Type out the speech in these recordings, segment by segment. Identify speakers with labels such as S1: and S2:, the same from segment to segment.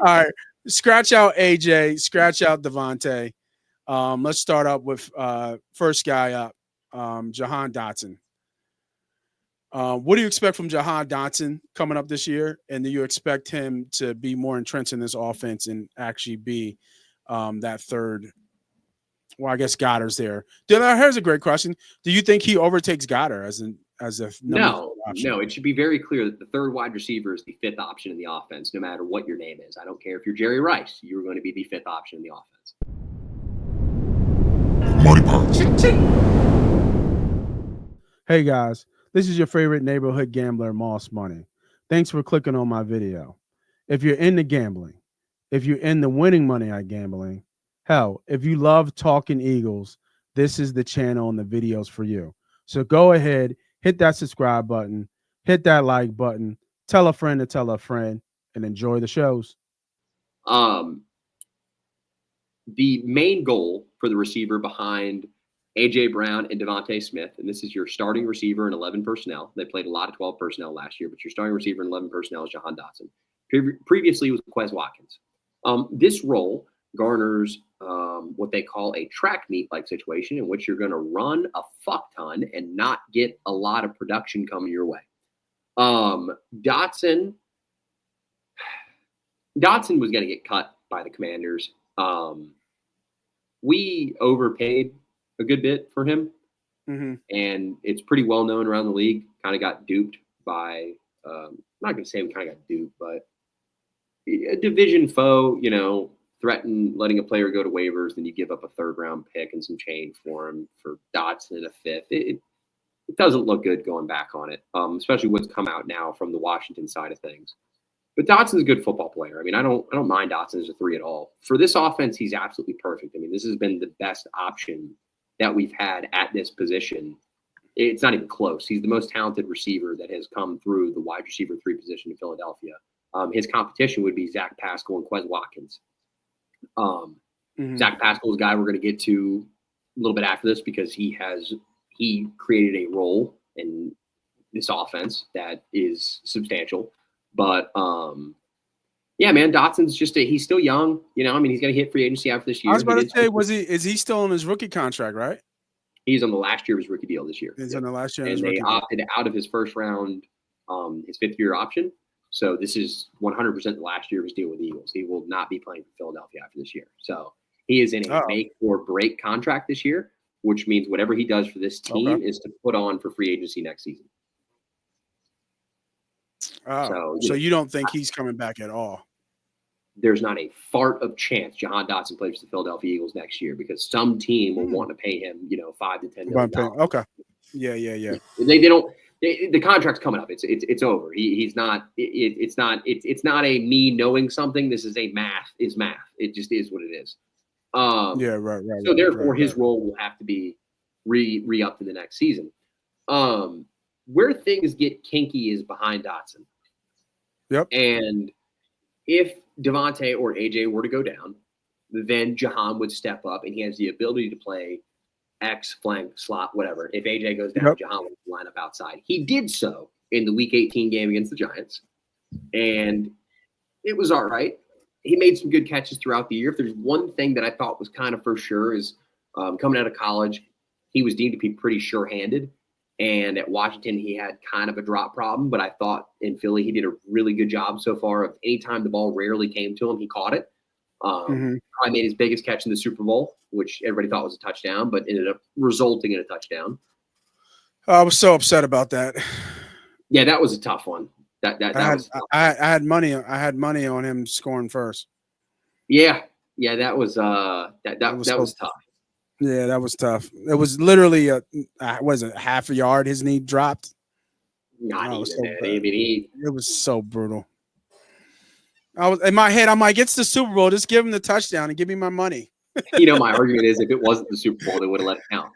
S1: right. Scratch out AJ. Scratch out Devonta. Let's start up with first guy up, Jahan Dotson. What do you expect from Jahan Dotson coming up this year? And do you expect him to be more entrenched in this offense and actually be that third? Well, I guess Goddard's there. Here's a great question. Do you think he overtakes Goddard as a number three option?
S2: No. It should be very clear that the third wide receiver is the fifth option in the offense, no matter what your name is. I don't care if you're Jerry Rice. You're going to be the fifth option in the offense.
S3: Money Pots.
S1: Hey guys, this is your favorite neighborhood gambler, Moss Money. Thanks for clicking on my video. If you're into gambling, if you're into winning money at gambling, hell, if you love talking Eagles, this is the channel and the videos for you. So go ahead, hit that subscribe button, hit that like button, tell a friend to tell a friend, and enjoy the shows.
S2: The main goal for the receiver behind A.J. Brown and Devonta Smith, and this is your starting receiver in 11 personnel. They played a lot of 12 personnel last year, but your starting receiver in 11 personnel is Jahan Dotson. Previously, it was Quez Watkins. This role garners what they call a track meet-like situation in which you're going to run a fuck ton and not get a lot of production coming your way. Dotson was going to get cut by the Commanders. We overpaid a good bit for him, and it's pretty well known around the league. Kind of got duped by, I'm not going to say we kind of got duped, but a division foe, threaten letting a player go to waivers, then you give up a third-round pick and some change for him for Dotson and a fifth. It doesn't look good going back on it, especially what's come out now from the Washington side of things. But Dotson's a good football player. I mean, I don't mind Dotson as a three at all. For this offense, he's absolutely perfect. I mean, this has been the best option that we've had at this position. It's not even close. He's the most talented receiver that has come through the wide receiver 3 position in Philadelphia. His competition would be Zach Pascal and Quez Watkins. Zach Pascal is a guy we're going to get to a little bit after this because he created a role in this offense that is substantial. But yeah, man, Dotson's he's still young. He's going to hit free agency after this year.
S1: I was about to say, is he still on his rookie contract, right?
S2: He's on the last year of his rookie deal this year.
S1: He's on the last year of
S2: his rookie deal. And they opted out of his first round, his 5th-year option. So this is 100% the last year of his deal with the Eagles. He will not be playing for Philadelphia after this year. So he is in a make or break contract this year, which means whatever he does for this team is to put on for free agency next season.
S1: So you don't think he's coming back at all?
S2: There's not a fart of chance Jahan Dotson plays for the Philadelphia Eagles next year because some team will want to pay him, $5 to $10 million.
S1: Okay. Yeah.
S2: They don't. The contract's coming up. It's over. He's not. It's not a me knowing something. This is a math. It just is what it is.
S1: Right.
S2: So therefore, his role will have to be re-upped in the next season. Where things get kinky is behind Dotson.
S1: Yep.
S2: And if Devonta or AJ were to go down, then Jahan would step up, and he has the ability to play X, flank, slot, whatever. If AJ goes down, Jahan would line up outside. He did so in the Week 18 game against the Giants, and it was all right. He made some good catches throughout the year. If there's one thing that I thought was kind of for sure is coming out of college, he was deemed to be pretty sure-handed. And at Washington, he had kind of a drop problem, but I thought in Philly, he did a really good job so far of anytime the ball rarely came to him, he caught it. Probably made his biggest catch in the Super Bowl, which everybody thought was a touchdown, but ended up resulting in a touchdown.
S1: I was so upset about that.
S2: Yeah, that was a tough one.
S1: I had money on him scoring first.
S2: Yeah, that was tough.
S1: Yeah, that was tough. It was literally half a yard. His knee dropped.
S2: Not even
S1: so
S2: that. I mean,
S1: it was so brutal. I was in my head. I'm like, it's the Super Bowl. Just give him the touchdown and give me my money.
S2: My argument is if it wasn't the Super Bowl, they would have let it count.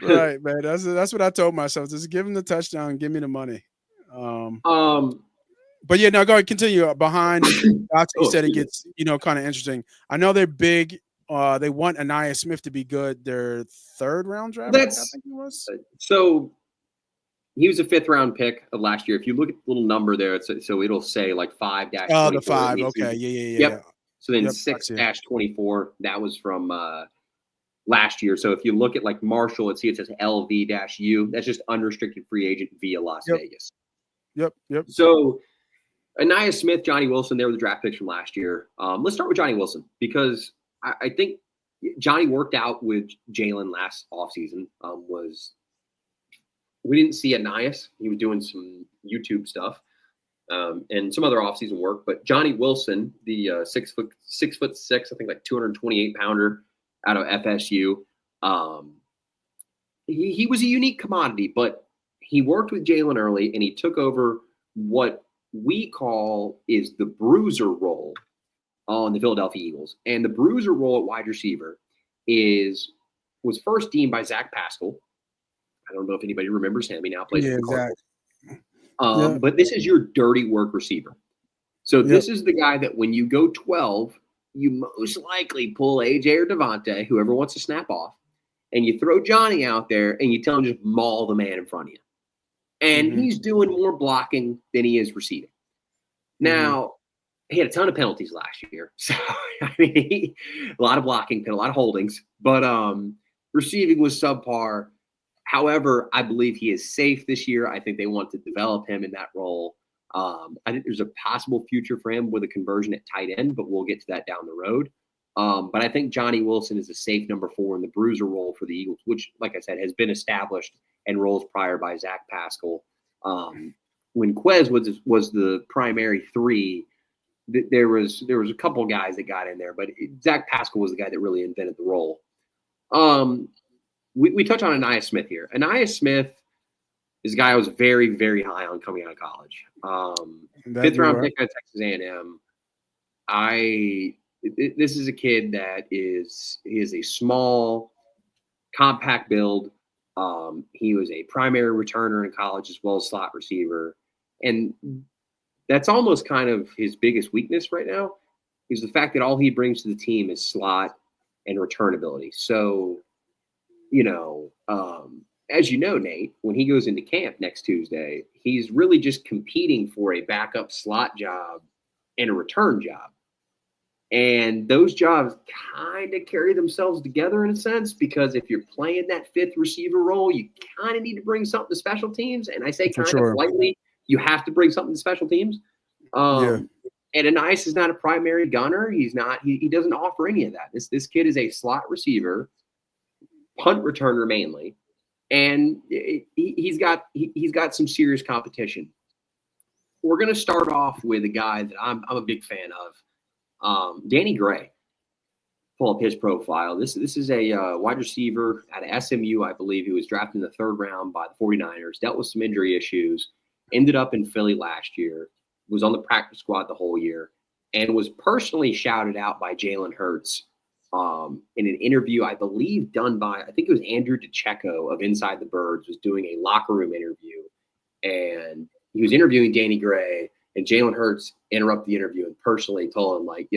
S1: Right, man. That's what I told myself. Just give him the touchdown and give me the money. But yeah, no, go ahead, continue. Behind Dotson, you said it gets kind of interesting. I know they're big. They want Anaya Smith to be good. Their 3rd round draft. I think it was.
S2: So he was a 5th-round pick of last year. If you look at the little number there, so it'll say like 5-24.
S1: Oh, the 5. Okay. Yeah.
S2: Yep. So then 6-24, that was from last year. So if you look at like Marshall and see it says LV-U, that's just unrestricted free agent via Las Vegas.
S1: Yep.
S2: So Ainias Smith, Johnny Wilson, they were the draft picks from last year. Let's start with Johnny Wilson because I think Johnny worked out with Jalen last offseason. We didn't see Ainias. He was doing some YouTube stuff and some other offseason work. But Johnny Wilson, the 6'6", I think like 228-pounder out of FSU, he was a unique commodity, but he worked with Jalen early and he took over what we call is the bruiser role on the Philadelphia Eagles. And the bruiser role at wide receiver was first deemed by Zach Pascal. I don't know if anybody remembers him. He now plays for the Cardinals. But this is your dirty work receiver. So this is the guy that when you go 12, you most likely pull AJ or Devonta, whoever wants to snap off, and you throw Johnny out there and you tell him to just maul the man in front of you. And he's doing more blocking than he is receiving. Now, he had a ton of penalties last year. So, I mean, a lot of blocking, a lot of holdings. But receiving was subpar. However, I believe he is safe this year. I think they want to develop him in that role. I think there's a possible future for him with a conversion at tight end, but we'll get to that down the road. But I think Johnny Wilson is a safe number 4 in the bruiser role for the Eagles, which, like I said, has been established in roles prior by Zach Pascal. When Quez was the primary 3, there was a couple of guys that got in there, but Zach Pascal was the guy that really invented the role. We touch on Ainias Smith here. Ainias Smith is a guy I was very, very high on coming out of college. 5th-round pick at Texas A&M. This is a kid that is a small, compact build. He was a primary returner in college as well as slot receiver. And that's almost kind of his biggest weakness right now is the fact that all he brings to the team is slot and return ability. So, as you know, Nate, when he goes into camp next Tuesday, he's really just competing for a backup slot job and a return job. And those jobs kind of carry themselves together in a sense, because if you're playing that 5th receiver role, you kind of need to bring something to special teams. And I say kind of lightly, you have to bring something to special teams. And Ainias is not a primary gunner. He's not. He doesn't offer any of that. This kid is a slot receiver, punt returner mainly, and he's got some serious competition. We're going to start off with a guy that I'm a big fan of, Danny Gray. Pull up his profile. This is a wide receiver out of SMU, I believe. He was drafted in the 3rd round by the 49ers, dealt with some injury issues, ended up in Philly last year, was on the practice squad the whole year, and was personally shouted out by Jalen Hurts in an interview, I believe, done by, I think it was Andrew DeCecco of Inside the Birds, was doing a locker room interview. And he was interviewing Danny Gray, and Jalen Hurts interrupted the interview and personally told him, like,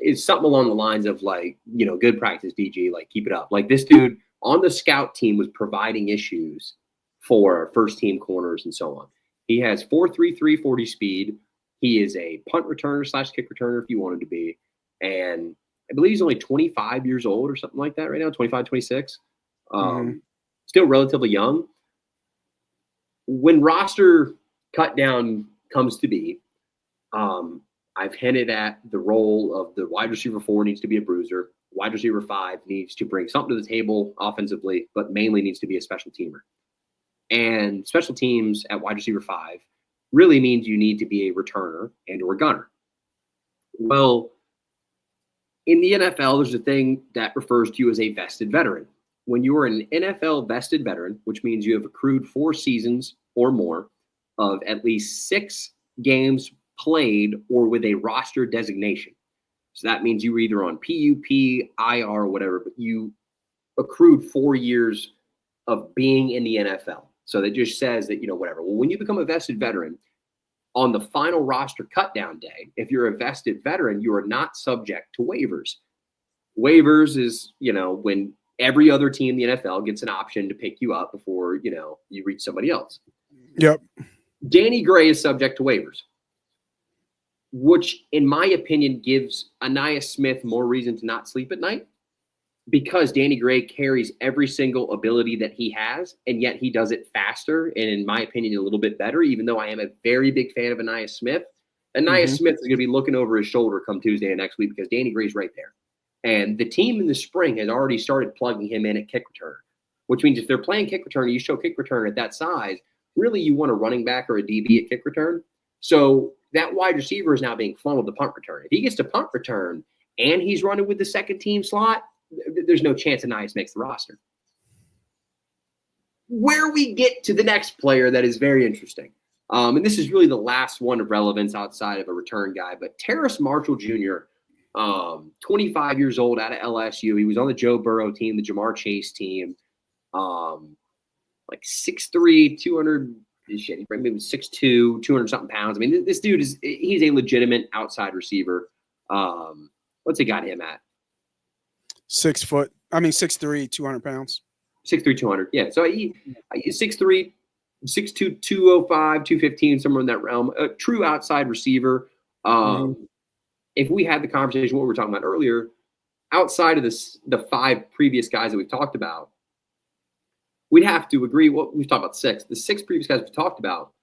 S2: it's something along the lines of, like, good practice, DG, like, keep it up. Like, this dude on the scout team was providing issues for first-team corners and so on. He has 4.33 40 speed. He is a punt returner / kick returner if you wanted to be. And I believe he's only 25 years old or something like that right now, 25, 26. Still relatively young. When roster cut down comes to be, I've hinted at the role of the wide receiver 4 needs to be a bruiser. Wide receiver 5 needs to bring something to the table offensively, but mainly needs to be a special teamer. And special teams at wide receiver 5 really means you need to be a returner and or a gunner. Well, in the NFL, there's a thing that refers to you as a vested veteran. When you are an NFL vested veteran, which means you have accrued 4 seasons or more of at least 6 games played or with a roster designation. So that means you were either on PUP, IR, or whatever, but you accrued 4 years of being in the NFL. So that just says that, whatever. Well, when you become a vested veteran, on the final roster cutdown day, if you're a vested veteran, you are not subject to waivers. Waivers is, when every other team in the NFL gets an option to pick you up before, you reach somebody else.
S1: Yep.
S2: Danny Gray is subject to waivers, which, in my opinion, gives Ainias Smith more reason to not sleep at night, because Danny Gray carries every single ability that he has, and yet he does it faster and, in my opinion, a little bit better, even though I am a very big fan of Ainias Smith. Ainias Smith is going to be looking over his shoulder come Tuesday of next week because Danny Gray's right there. And the team in the spring has already started plugging him in at kick returner, which means if they're playing kick returner, you show kick returner at that size, really you want a running back or a DB at kick return. So that wide receiver is now being funneled to punt return. If he gets to punt return and he's running with the second team slot, there's no chance Ainias makes the roster. Where we get to the next player that is very interesting, and this is really the last one of relevance outside of a return guy, but Terrace Marshall Jr., 25 years old, out of LSU. He was on the Joe Burrow team, the Jamar Chase team. Like 6'3", 200, shit, maybe 6'2", 200-something pounds. I mean, this dude he's a legitimate outside receiver. What's he got him at?
S1: 6 foot. I mean, 6'3", 200 pounds.
S2: 6'3", 200. Yeah. So he's 6'3", 6'2", 205, 215, somewhere in that realm. A true outside receiver. If we had the conversation, what we were talking about earlier, outside of the 5 previous guys that we've talked about, we'd have to agree. What we've talked about 6. The 6 previous guys we've talked about,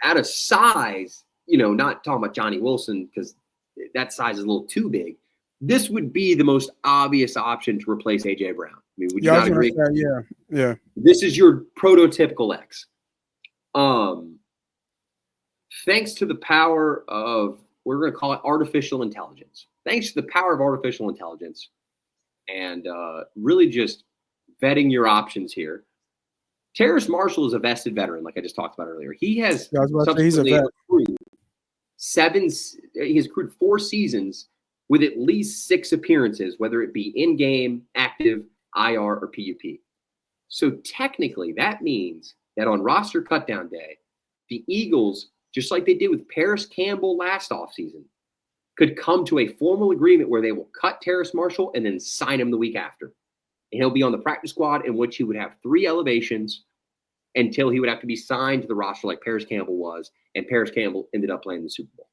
S2: out of size, not talking about Johnny Wilson because that size is a little too big. This would be the most obvious option to replace A.J. Brown. I mean, would you not agree?
S1: Yeah.
S2: This is your prototypical X. Thanks to the power of, we're going to call it artificial intelligence. Thanks to the power of artificial intelligence and really just vetting your options here. Terrace Marshall is a vested veteran, like I just talked about earlier. He has accrued 4 seasons with at least 6 appearances, whether it be in-game, active, IR, or PUP. So technically, that means that on roster cutdown day, the Eagles, just like they did with Paris Campbell last offseason, could come to a formal agreement where they will cut Terrace Marshall and then sign him the week after. And he'll be on the practice squad, in which he would have 3 elevations until he would have to be signed to the roster like Paris Campbell was, and Paris Campbell ended up playing the Super Bowl.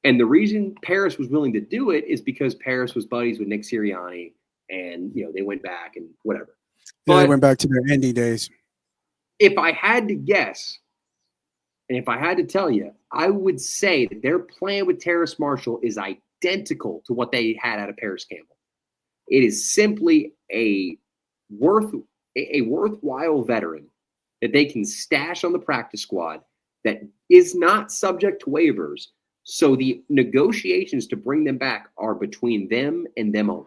S2: And the reason Paris was willing to do it is because Paris was buddies with Nick Sirianni, and they went back and whatever.
S1: Yeah, they went back to their Indy days.
S2: If I had to guess, and if I had to tell you, I would say that their plan with Terrace Marshall is identical to what they had out of Paris Campbell. It is simply a worthwhile veteran that they can stash on the practice squad that is not subject to waivers. So the negotiations to bring them back are between them and them only.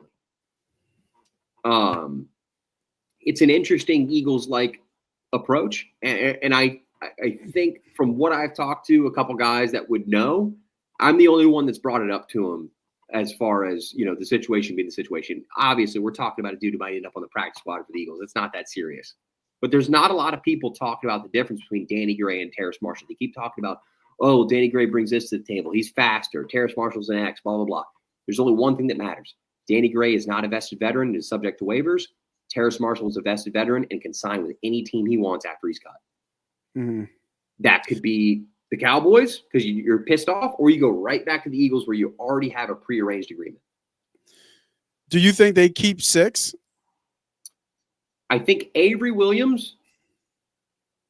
S2: It's an interesting Eagles-like approach, and I think from what I've talked to a couple guys that would know, I'm the only one that's brought it up to them as far as, the situation being the situation. Obviously, we're talking about a dude who might end up on the practice squad for the Eagles. It's not that serious. But there's not a lot of people talking about the difference between Danny Gray and Terrace Marshall. They keep talking about, oh, Danny Gray brings this to the table. He's faster. Terrace Marshall's an X, blah, blah, blah. There's only one thing that matters. Danny Gray is not a vested veteran and is subject to waivers. Terrace Marshall is a vested veteran and can sign with any team he wants after he's cut. Mm-hmm. That could be the Cowboys because you're pissed off, or you go right back to the Eagles where you already have a prearranged agreement.
S1: Do you think they keep 6?
S2: I think Avery Williams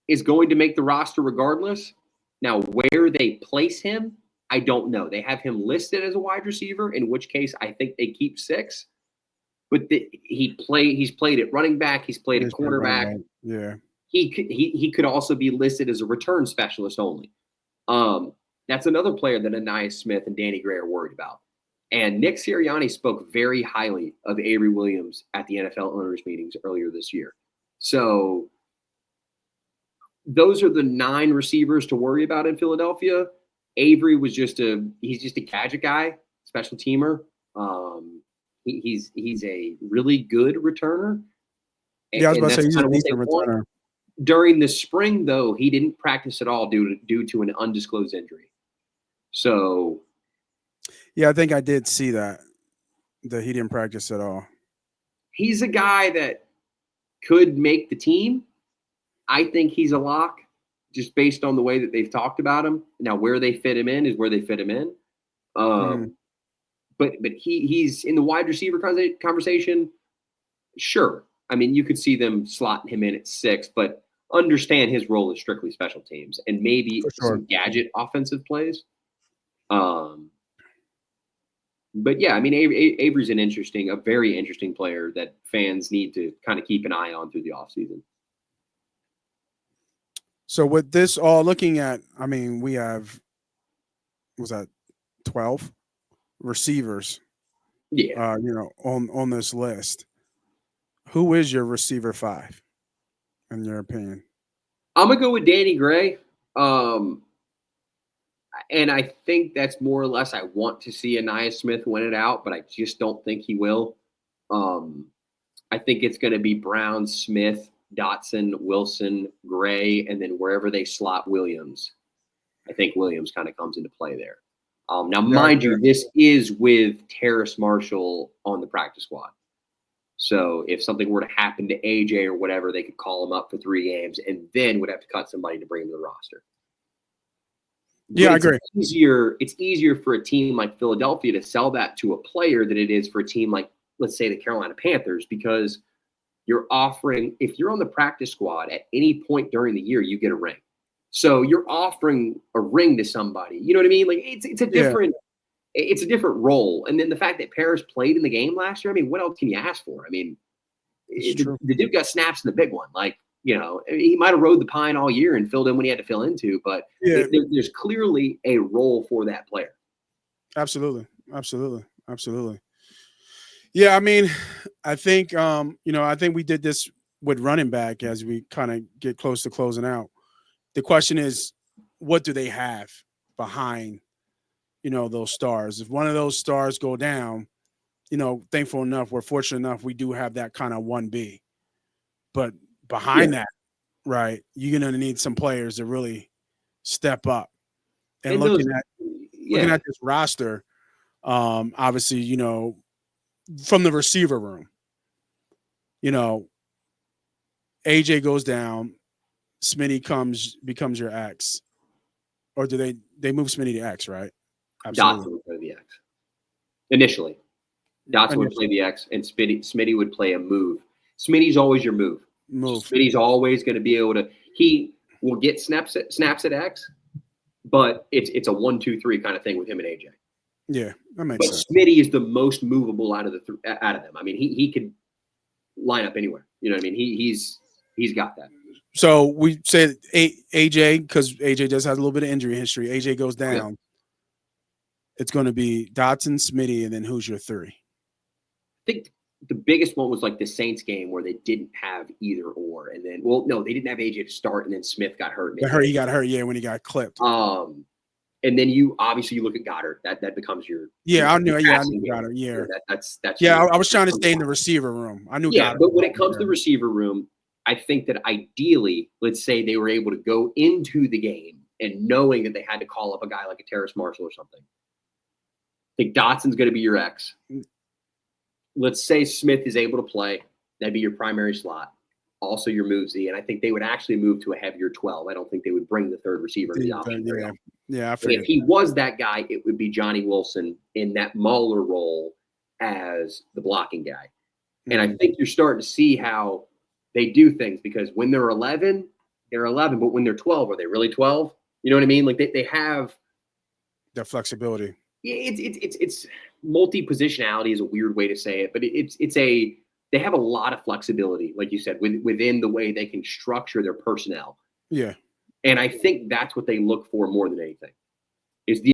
S2: is going to make the roster regardless. Now, where they place him, I don't know. They have him listed as a wide receiver, in which case I think they keep 6. But he's played at running back. He's played at cornerback.
S1: Yeah.
S2: He could also be listed as a return specialist only. That's another player that Ainias Smith and Danny Gray are worried about. And Nick Sirianni spoke very highly of Avery Williams at the NFL owners meetings earlier this year. So those are the 9 receivers to worry about in Philadelphia. Avery was he's just a gadget guy, special teamer. He's a really good returner.
S1: Yeah, I was about to say he's a decent returner.
S2: During the spring, though, he didn't practice at all due to an undisclosed injury. So,
S1: yeah, I think I did see that. That he didn't practice at all.
S2: He's a guy that could make the team. I think he's a lock just based on the way that they've talked about him. Now, where they fit him in is where they fit him in. But he's in the wide receiver conversation. Sure. I mean, you could see them slotting him in at 6, but understand his role is strictly special teams and maybe some gadget offensive plays. But yeah, I mean, Avery's a very interesting player that fans need to kind of keep an eye on through the offseason.
S1: So with this all looking at, I mean, we have, was that 12 receivers?
S2: Yeah.
S1: On this list. Who is your receiver 5, in your opinion?
S2: I'm gonna go with Danny Gray. And I think that's more or less I want to see Anaya Smith win it out, but I just don't think he will. I think it's going to be Brown, Smith, Dotson, Wilson, Gray, and then wherever they slot Williams. I think Williams kind of comes into play there. Now, mind you, this is with Terrace Marshall on the practice squad. So if something were to happen to AJ or whatever, they could call him up for 3 games and then would have to cut somebody to bring him to the roster.
S1: Yeah, I agree.
S2: It's easier for a team like Philadelphia to sell that to a player than it is for a team like, let's say, the Carolina Panthers, because you're offering, if you're on the practice squad at any point during the year, you get a ring. So you're offering a ring to somebody. You know what I mean? Like it's a different role. And then the fact that Paris played in the game last year, I mean, what else can you ask for? I mean, the dude got snaps in the big one. Like, he might have rode the pine all year and filled in when he had to fill into, but there's clearly a role for that player.
S1: Absolutely. Yeah, I mean, I think I think we did this with running back as we kind of get close to closing out. The question is, what do they have behind, those stars? If one of those stars go down, thankful enough, we're fortunate enough, we do have that kind of 1B. But behind that, right, you're going to need some players to really step up. And looking at this roster, obviously, from the receiver room, AJ goes down, Smitty becomes your X, or do they move Smitty to X, right?
S2: Absolutely. Dotson would play the X initially. Dotson would play the X, and Smitty would play a move. Smitty's always your move. Smitty's always going to be able to. He will get snaps at X, but it's a 1-2-3 kind of thing with him and AJ.
S1: Yeah, that makes sense.
S2: But Smitty is the most movable out of them. I mean, he could line up anywhere. You know what I mean? He's got that.
S1: So we said AJ, because AJ does have a little bit of injury history. AJ goes down. Yeah. It's going to be Dotson, Smitty, and then who's your 3?
S2: I think the biggest one was like the Saints game where they didn't have either or, and then they didn't have AJ to start, and then Smith got hurt.
S1: He got hurt, when he got clipped.
S2: And then you look at Goddard. That becomes your
S1: I knew Goddard. Yeah,
S2: that's
S1: I was trying to stay in the receiver room. I knew Goddard.
S2: But when it comes to the receiver room, I think that ideally, let's say they were able to go into the game and knowing that they had to call up a guy like a Terrace Marshall or something. I think Dotson's going to be your X. Let's say Smith is able to play. That'd be your primary slot. Also your move Z. And I think they would actually move to a heavier 12. I don't think they would bring the third receiver into the option.
S1: Yeah.
S2: If he was that guy, it would be Johnny Wilson in that Mauler role as the blocking guy. And I think you're starting to see how they do things, because when they're 11, they're 11. But when they're 12, are they really 12? You know what I mean? Like they have
S1: that flexibility.
S2: Yeah, it's multi-positionality is a weird way to say it, but they have a lot of flexibility, like you said, within the way they can structure their personnel.
S1: Yeah.
S2: And I think that's what they look for more than anything, is the